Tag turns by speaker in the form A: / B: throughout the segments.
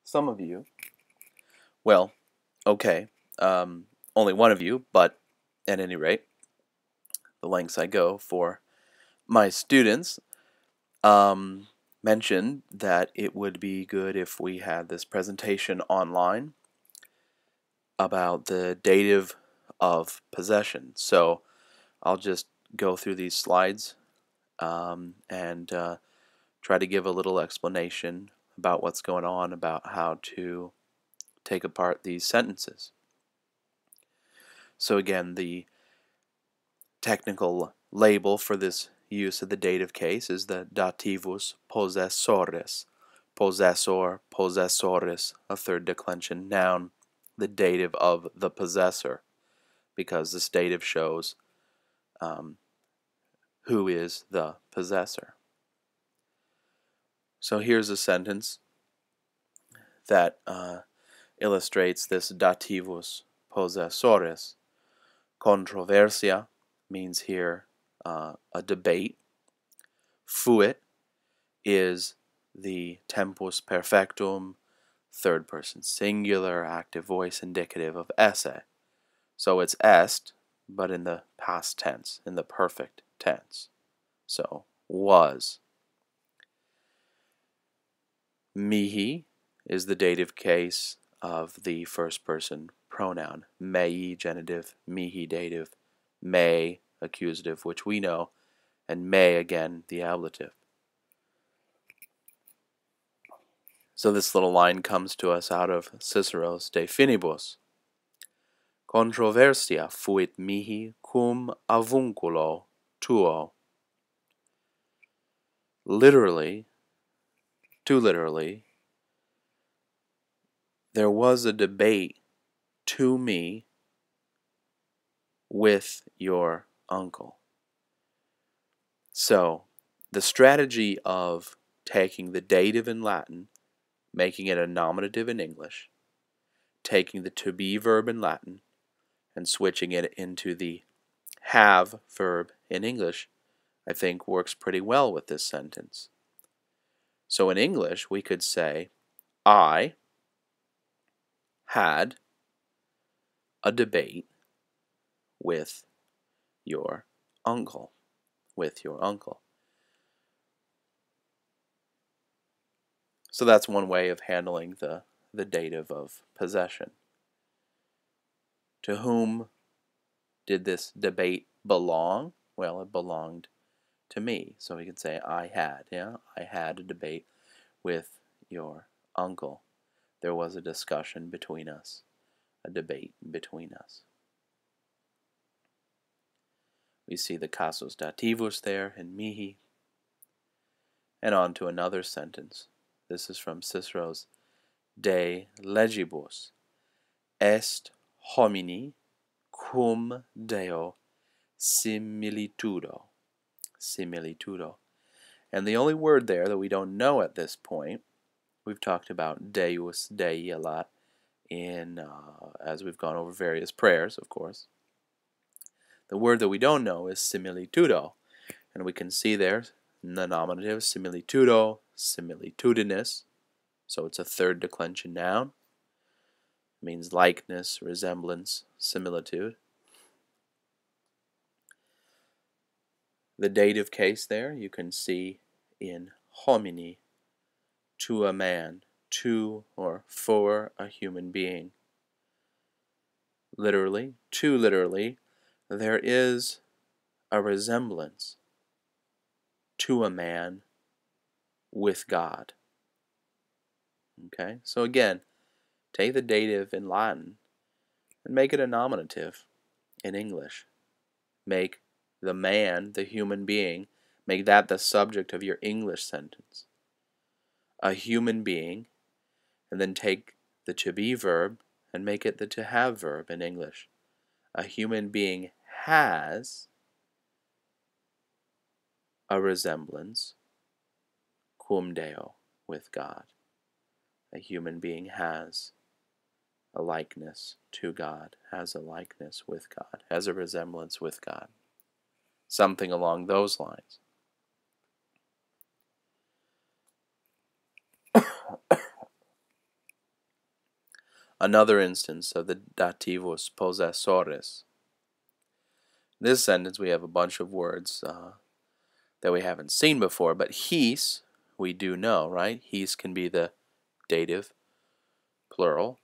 A: some of you, well, okay, only one of you, but at any rate, the lengths I go for my students, mentioned that it would be good if we had this presentation online about the dative of possession. So I'll just go through these slides and try to give a little explanation about what's going on, about how to take apart these sentences. So again, the technical label for this use of the dative case is the dativus possessoris. Possessor, possessoris, a third declension noun, the dative of the possessor, because this dative shows who is the possessor. So here's a sentence that illustrates this dativus possessoris. Controversia means here a debate. Fuit is the tempus perfectum, third person singular, active voice indicative of esse. So it's est, but in the past tense, in the perfect tense. So, was. Mihi is the dative case of the first person pronoun. Mei, genitive, mihi, dative, me, accusative, which we know, and me, again, the ablative. So this little line comes to us out of Cicero's De Finibus. Controversia fuit mihi cum avunculo tuo. Literally, too literally, there was a debate to me with your uncle. So, the strategy of taking the dative in Latin, making it a nominative in English, taking the to be verb in Latin, and switching it into the have verb in English, I think works pretty well with this sentence. So in English, we could say, I had a debate with your uncle. So that's one way of handling the dative of possession. To whom did this debate belong? Well, it belonged to me. So we could say I had a debate with your uncle. There was a discussion between us, a debate between us. We see the casus dativus there in mihi. And on to another sentence. This is from Cicero's De Legibus. Est homini cum Deo similitudo. Similitudo. And the only word there that we don't know at this point, we've talked about Deus Dei a lot in as we've gone over various prayers, of course. The word that we don't know is similitudo, and we can see there in the nominative similitudo, similitudinous, so it's a third declension noun. It means likeness, resemblance, similitude. The dative case there you can see in homini, to a man, to or for a human being. Literally, too literally, there is a resemblance to a man with God. Okay, so again, take the dative in Latin and make it a nominative in English. Make the man, the human being, make that the subject of your English sentence. A human being, and then take the to be verb and make it the to have verb in English. A human being has a resemblance cum Deo, with God. A human being has a likeness to God, has a likeness with God, has a resemblance with God. Something along those lines. Another instance of the dativus possessoris. In this sentence, we have a bunch of words that we haven't seen before, but his, we do know, right? His can be the dative plural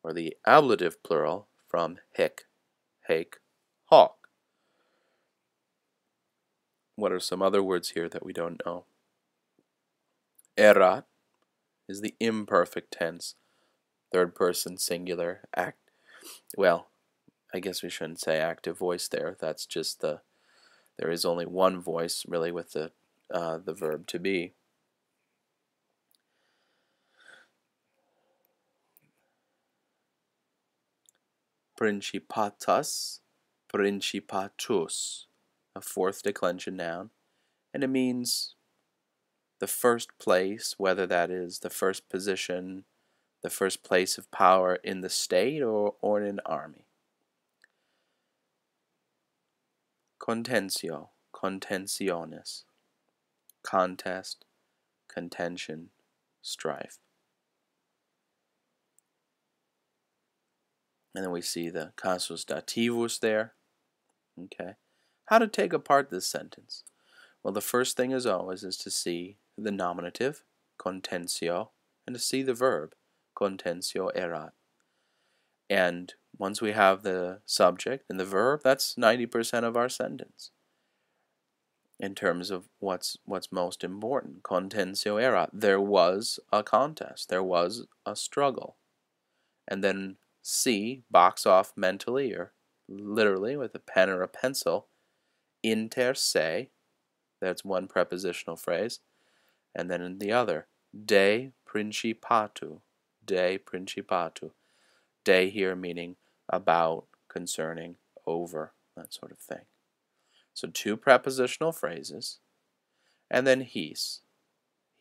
A: or the ablative plural from hic, hake, hawk. What are some other words here that we don't know? Erat is the imperfect tense, third person singular act. Well, I guess we shouldn't say active voice there. That's just there is only one voice really with the verb to be. Principatus, principatus, a fourth declension noun, and it means the first place, whether that is the first position, the first place of power in the state or in an army. Contentio, contentionis, contest, contention, strife. And then we see the casus dativus there. Okay. How to take apart this sentence? Well, the first thing as always is to see the nominative, contentio, and to see the verb, contentio erat. And once we have the subject and the verb, that's 90% of our sentence in terms of what's most important. Contentio erat. There was a contest. There was a struggle. And then C, box off mentally or literally with a pen or a pencil, inter se, that's one prepositional phrase, and then in the other, de principatu, de principatu. De here meaning about, concerning, over, that sort of thing. So two prepositional phrases, and then his.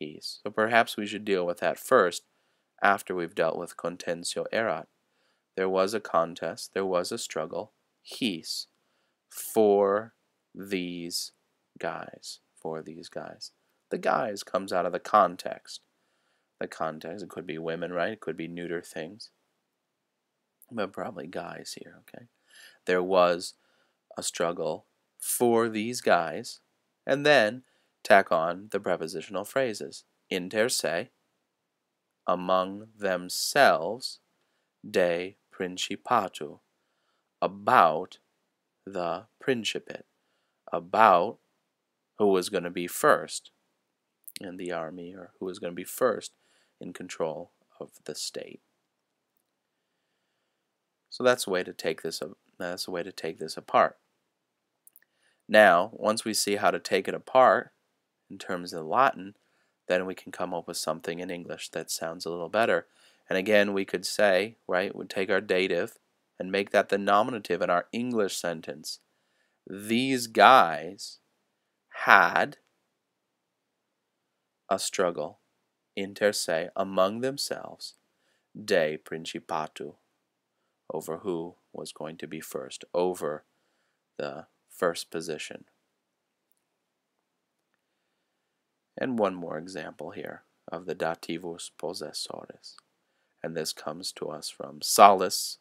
A: So perhaps we should deal with that first after we've dealt with contentio erat. There was a contest, there was a struggle, his, for these guys, The guys comes out of the context. The context, it could be women, right? It could be neuter things. But probably guys here, okay? There was a struggle for these guys, and then tack on the prepositional phrases. Inter se, among themselves, de principatu, about the principate, about who was going to be first in the army or who was going to be first in control of the state. So that's a way to take this apart. Now, once we see how to take it apart in terms of Latin, then we can come up with something in English that sounds a little better. And again, we could say, right, we'd take our dative and make that the nominative in our English sentence. These guys had a struggle, inter se, among themselves, de principatu, over who was going to be first, over the first position. And one more example here of the dativus possessoris. And this comes to us from Salus'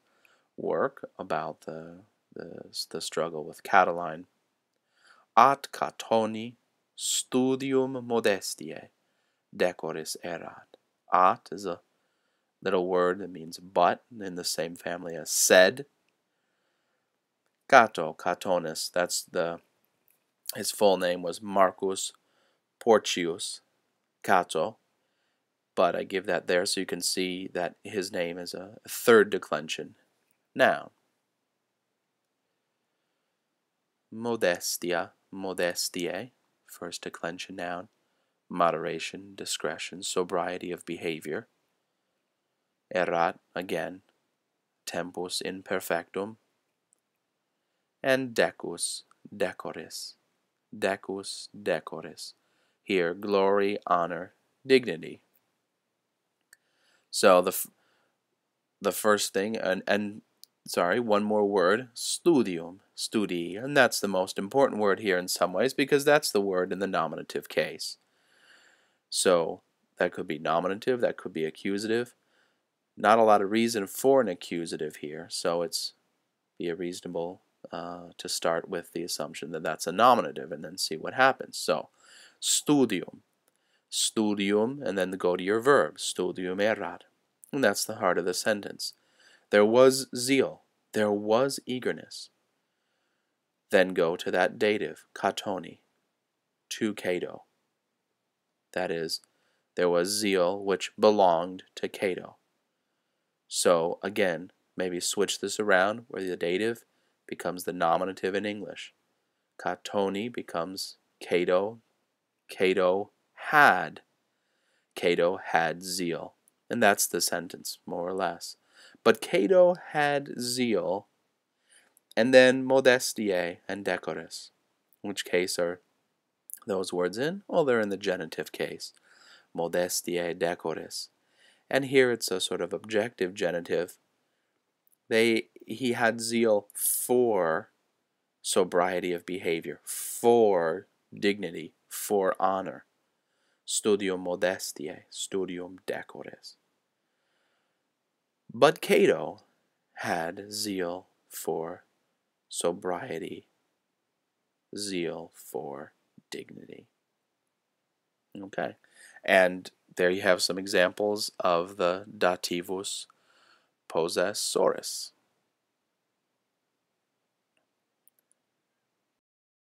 A: work about the struggle with Catiline. At Catoni studium modestiae decoris erat. At is a little word that means but, in the same family as said. Cato, Catonis, his full name was Marcus Porcius Cato, but I give that there so you can see that his name is a third declension noun. Modestia, modestiae, first declension noun. Moderation, discretion, sobriety of behavior. Erat, again, tempus imperfectum. And decus, decoris. Decus, decoris. Here, glory, honor, dignity. So the first thing, one more word, studium, studi, and that's the most important word here in some ways because that's the word in the nominative case. So that could be nominative, that could be accusative. Not a lot of reason for an accusative here, so it's be a reasonable to start with the assumption that that's a nominative and then see what happens. So, studium, studium, and then go to your verb, studium erat. And that's the heart of the sentence. There was zeal, there was eagerness. Then go to that dative, katoni, to Cato. That is, there was zeal which belonged to Cato. So, again, maybe switch this around where the dative becomes the nominative in English. Katoni becomes Cato. Cato had zeal. And that's the sentence, more or less. But Cato had zeal, and then modestiae and decoris. Which case are those words in? Well, they're in the genitive case. Modestiae decoris. And here it's a sort of objective genitive. He had zeal for sobriety of behavior, for dignity, for honor. Studium modestiae, studium decoris. But Cato had zeal for sobriety, zeal for dignity. Okay, and there you have some examples of the dativus possessoris.